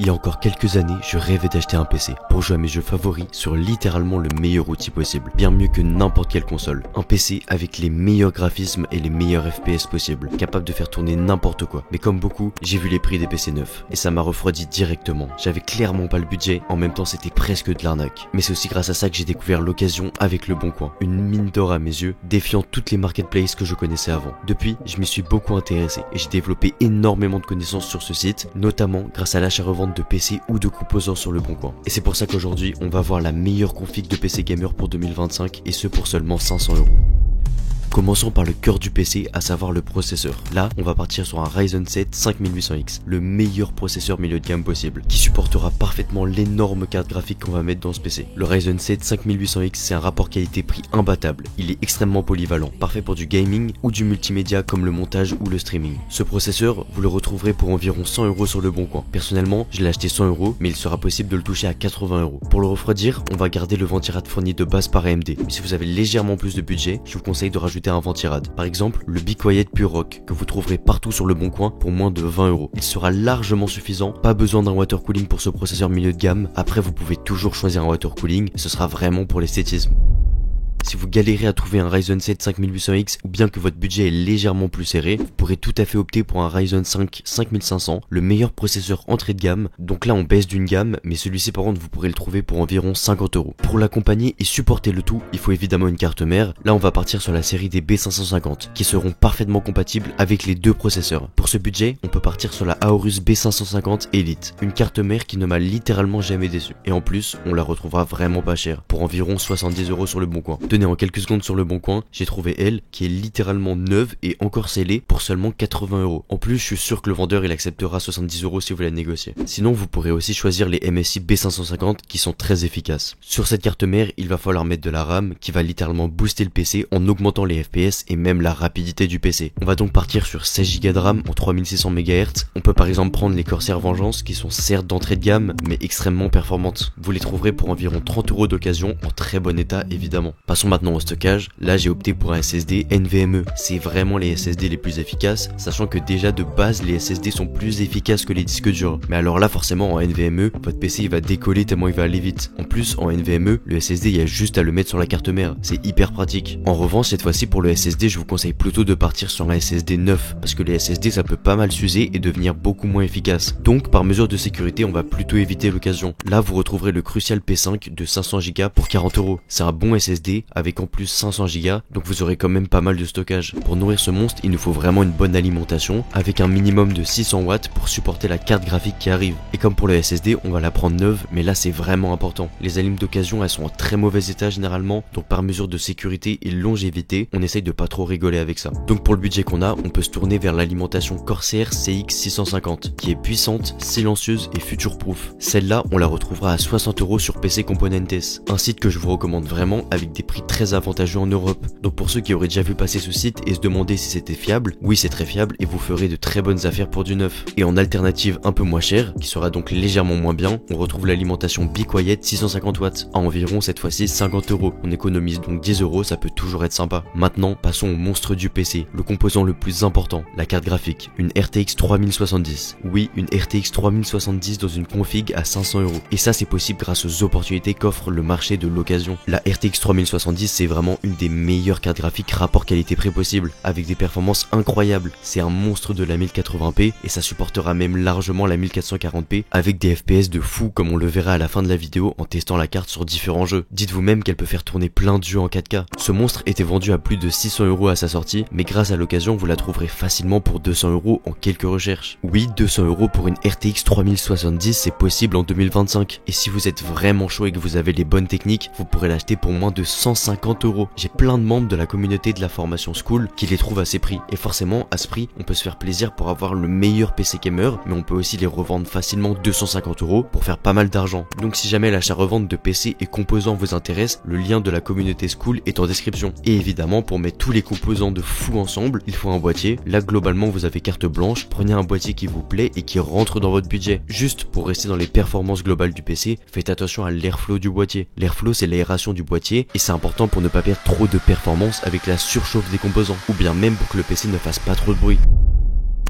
Il y a encore quelques années, je rêvais d'acheter un PC pour jouer à mes jeux favoris sur littéralement le meilleur outil possible, bien mieux que n'importe quelle console. Un PC avec les meilleurs graphismes et les meilleurs FPS possibles, capable de faire tourner n'importe quoi. Mais comme beaucoup, j'ai vu les prix des PC neufs et ça m'a refroidi directement. J'avais clairement pas le budget, en même temps c'était presque de l'arnaque. Mais c'est aussi grâce à ça que j'ai découvert l'occasion avec Le Bon Coin, une mine d'or à mes yeux, défiant toutes les marketplaces que je connaissais avant. Depuis, je m'y suis beaucoup intéressé et j'ai développé énormément de connaissances sur ce site, notamment grâce à l'achat-revente de PC ou de composants sur Le Bon Coin. Et c'est pour ça qu'aujourd'hui, on va voir la meilleure config de PC gamer pour 2025 et ce pour seulement 500€. Commençons par le cœur du PC, à savoir le processeur. Là, on va partir sur un Ryzen 7 5800X, le meilleur processeur milieu de gamme possible, qui supportera parfaitement l'énorme carte graphique qu'on va mettre dans ce PC. Le Ryzen 7 5800X, c'est un rapport qualité-prix imbattable. Il est extrêmement polyvalent, parfait pour du gaming ou du multimédia comme le montage ou le streaming. Ce processeur, vous le retrouverez pour environ 100€ sur Le Bon Coin. Personnellement, je l'ai acheté 100€, mais il sera possible de le toucher à 80€. Pour le refroidir, on va garder le ventirad fourni de base par AMD. Mais si vous avez légèrement plus de budget, je vous conseille de rajouter un ventirad. Par exemple, le Be Quiet Pure Rock, que vous trouverez partout sur Le Bon Coin pour moins de 20€. Il sera largement suffisant, pas besoin d'un water cooling pour ce processeur milieu de gamme. Après, vous pouvez toujours choisir un water cooling, ce sera vraiment pour l'esthétisme. Si vous galérez à trouver un Ryzen 7 5800X ou bien que votre budget est légèrement plus serré, vous pourrez tout à fait opter pour un Ryzen 5 5500, le meilleur processeur entrée de gamme. Donc là on baisse d'une gamme, mais celui-ci par contre vous pourrez le trouver pour environ 50€. Pour l'accompagner et supporter le tout, il faut évidemment une carte mère. Là on va partir sur la série des B550, qui seront parfaitement compatibles avec les deux processeurs. Pour ce budget, on peut partir sur la Aorus B550 Elite, une carte mère qui ne m'a littéralement jamais déçu. Et en plus, on la retrouvera vraiment pas chère, pour environ 70€ sur Le Bon Coin. Tenez, en quelques secondes sur Le Bon Coin, j'ai trouvé elle qui est littéralement neuve et encore scellée pour seulement 80€. En plus, je suis sûr que le vendeur il acceptera 70€ si vous la négociez. Sinon, vous pourrez aussi choisir les MSI B550 qui sont très efficaces. Sur cette carte mère, il va falloir mettre de la RAM qui va littéralement booster le PC en augmentant les FPS et même la rapidité du PC. On va donc partir sur 16Go de RAM en 3600 MHz. On peut par exemple prendre les Corsair Vengeance qui sont certes d'entrée de gamme mais extrêmement performantes. Vous les trouverez pour environ 30€ d'occasion en très bon état évidemment. Passons maintenant au stockage. Là j'ai opté pour un SSD NVMe. C'est vraiment les SSD les plus efficaces, sachant que déjà de base les SSD sont plus efficaces que les disques durs. Mais alors là forcément en NVMe, votre PC il va décoller tellement il va aller vite. En plus en NVMe, le SSD il y a juste à le mettre sur la carte mère. C'est hyper pratique. En revanche cette fois-ci pour le SSD, je vous conseille plutôt de partir sur un SSD neuf, parce que les SSD ça peut pas mal s'user et devenir beaucoup moins efficace. Donc par mesure de sécurité on va plutôt éviter l'occasion. Là vous retrouverez le Crucial P5 de 500Go pour 40€. C'est un bon SSD avec en plus 500Go, donc vous aurez quand même pas mal de stockage. Pour nourrir ce monstre, il nous faut vraiment une bonne alimentation, avec un minimum de 600 watts pour supporter la carte graphique qui arrive. Et comme pour le SSD, on va la prendre neuve, mais là c'est vraiment important. Les alimes d'occasion, elles sont en très mauvais état généralement, donc par mesure de sécurité et longévité, on essaye de pas trop rigoler avec ça. Donc pour le budget qu'on a, on peut se tourner vers l'alimentation Corsair CX650, qui est puissante, silencieuse et future-proof. Celle-là, on la retrouvera à 60€ sur PC Componentes, un site que je vous recommande vraiment avec des prix très avantageux en Europe. Donc pour ceux qui auraient déjà vu passer ce site et se demander si c'était fiable, oui c'est très fiable et vous ferez de très bonnes affaires pour du neuf. Et en alternative un peu moins chère, qui sera donc légèrement moins bien, on retrouve l'alimentation Be Quiet 650 watts à environ cette fois-ci 50€. On économise donc 10€, ça peut toujours être sympa. Maintenant passons au monstre du PC, le composant le plus important, la carte graphique, une RTX 3070. Oui, une RTX 3070 dans une config à 500€. Et ça c'est possible grâce aux opportunités qu'offre le marché de l'occasion. La RTX 3070 c'est vraiment une des meilleures cartes graphiques rapport qualité-prix possible, avec des performances incroyables. C'est un monstre de la 1080p et ça supportera même largement la 1440p avec des FPS de fou comme on le verra à la fin de la vidéo en testant la carte sur différents jeux. Dites-vous même qu'elle peut faire tourner plein de jeux en 4K. Ce monstre était vendu à plus de 600€ à sa sortie, mais grâce à l'occasion vous la trouverez facilement pour 200€ en quelques recherches. Oui, 200€ pour une RTX 3070 c'est possible en 2025, et si vous êtes vraiment chaud et que vous avez les bonnes techniques, vous pourrez l'acheter pour moins de 150€. J'ai plein de membres de la communauté de la formation School qui les trouvent à ces prix, et forcément à ce prix on peut se faire plaisir pour avoir le meilleur PC gamer, mais on peut aussi les revendre facilement 250€ pour faire pas mal d'argent. Donc si jamais l'achat-revente de PC et composants vous intéresse, le lien de la communauté School est en description. Et évidemment pour mettre tous les composants de fou ensemble, il faut un boîtier. Là globalement vous avez carte blanche, prenez un boîtier qui vous plaît et qui rentre dans votre budget. Juste pour rester dans les performances globales du PC, faites attention à l'airflow du boîtier. L'airflow c'est l'aération du boîtier et c'est important pour ne pas perdre trop de performance avec la surchauffe des composants, ou bien même pour que le PC ne fasse pas trop de bruit.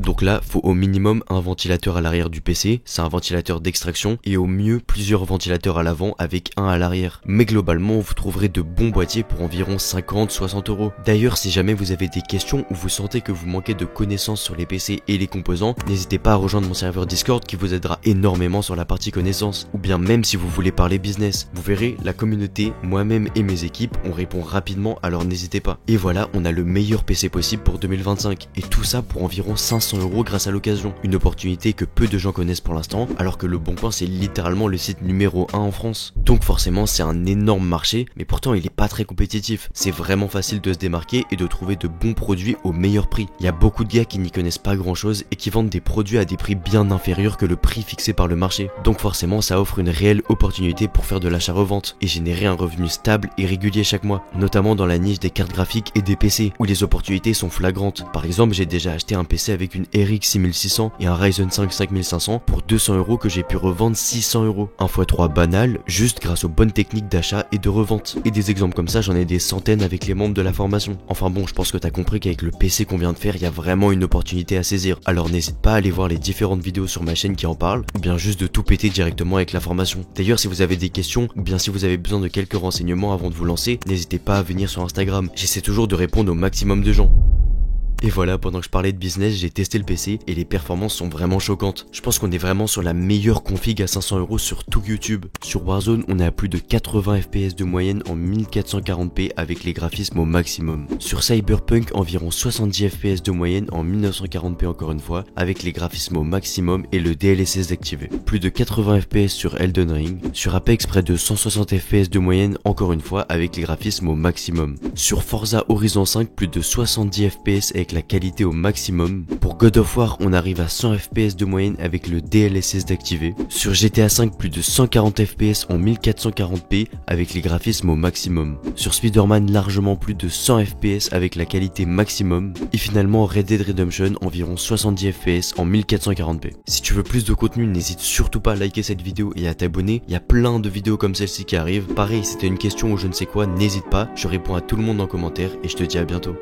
Donc là, faut au minimum un ventilateur à l'arrière du PC, c'est un ventilateur d'extraction, et au mieux plusieurs ventilateurs à l'avant avec un à l'arrière. Mais globalement, vous trouverez de bons boîtiers pour environ 50-60 euros. D'ailleurs, si jamais vous avez des questions ou vous sentez que vous manquez de connaissances sur les PC et les composants, n'hésitez pas à rejoindre mon serveur Discord qui vous aidera énormément sur la partie connaissances. Ou bien même si vous voulez parler business. Vous verrez, la communauté, moi-même et mes équipes, on répond rapidement, alors n'hésitez pas. Et voilà, on a le meilleur PC possible pour 2025. Et tout ça pour environ 500 euros grâce à l'occasion. Une opportunité que peu de gens connaissent pour l'instant, alors que Le Bon Coin c'est littéralement le site numéro 1 en France. Donc forcément c'est un énorme marché, mais pourtant il est pas très compétitif. C'est vraiment facile de se démarquer et de trouver de bons produits au meilleur prix. Il y a beaucoup de gars qui n'y connaissent pas grand chose et qui vendent des produits à des prix bien inférieurs que le prix fixé par le marché. Donc forcément ça offre une réelle opportunité pour faire de l'achat-revente et générer un revenu stable et régulier chaque mois, notamment dans la niche des cartes graphiques et des PC, où les opportunités sont flagrantes. Par exemple, j'ai déjà acheté un PC avec une RX 6600 et un Ryzen 5 5500 pour 200 euros que j'ai pu revendre 600 euros. Un x3 banal, juste grâce aux bonnes techniques d'achat et de revente. Et des exemples comme ça, j'en ai des centaines avec les membres de la formation. Enfin bon, je pense que t'as compris qu'avec le PC qu'on vient de faire, il y a vraiment une opportunité à saisir. Alors n'hésite pas à aller voir les différentes vidéos sur ma chaîne qui en parlent, ou bien juste de tout péter directement avec la formation. D'ailleurs, si vous avez des questions, ou bien si vous avez besoin de quelques renseignements avant de vous lancer, n'hésitez pas à venir sur Instagram. J'essaie toujours de répondre au maximum de gens. Et voilà, pendant que je parlais de business, j'ai testé le PC et les performances sont vraiment choquantes. Je pense qu'on est vraiment sur la meilleure config à 500 euros sur tout YouTube. Sur Warzone, on est à plus de 80 FPS de moyenne en 1440p avec les graphismes au maximum. Sur Cyberpunk, environ 70 FPS de moyenne en 1940p encore une fois, avec les graphismes au maximum et le DLSS activé. Plus de 80 FPS sur Elden Ring. Sur Apex, près de 160 FPS de moyenne encore une fois avec les graphismes au maximum. Sur Forza Horizon 5, plus de 70 FPS avec la qualité au maximum. Pour God of War, on arrive à 100 FPS de moyenne avec le DLSS d'activé. Sur GTA 5, plus de 140 FPS en 1440p avec les graphismes au maximum. Sur Spider-Man, largement plus de 100 FPS avec la qualité maximum. Et finalement, Red Dead Redemption, environ 70 FPS en 1440p. Si tu veux plus de contenu, n'hésite surtout pas à liker cette vidéo et à t'abonner. Il y a plein de vidéos comme celle-ci qui arrivent. Pareil, si t'as une question ou je ne sais quoi, n'hésite pas. Je réponds à tout le monde en commentaire et je te dis à bientôt.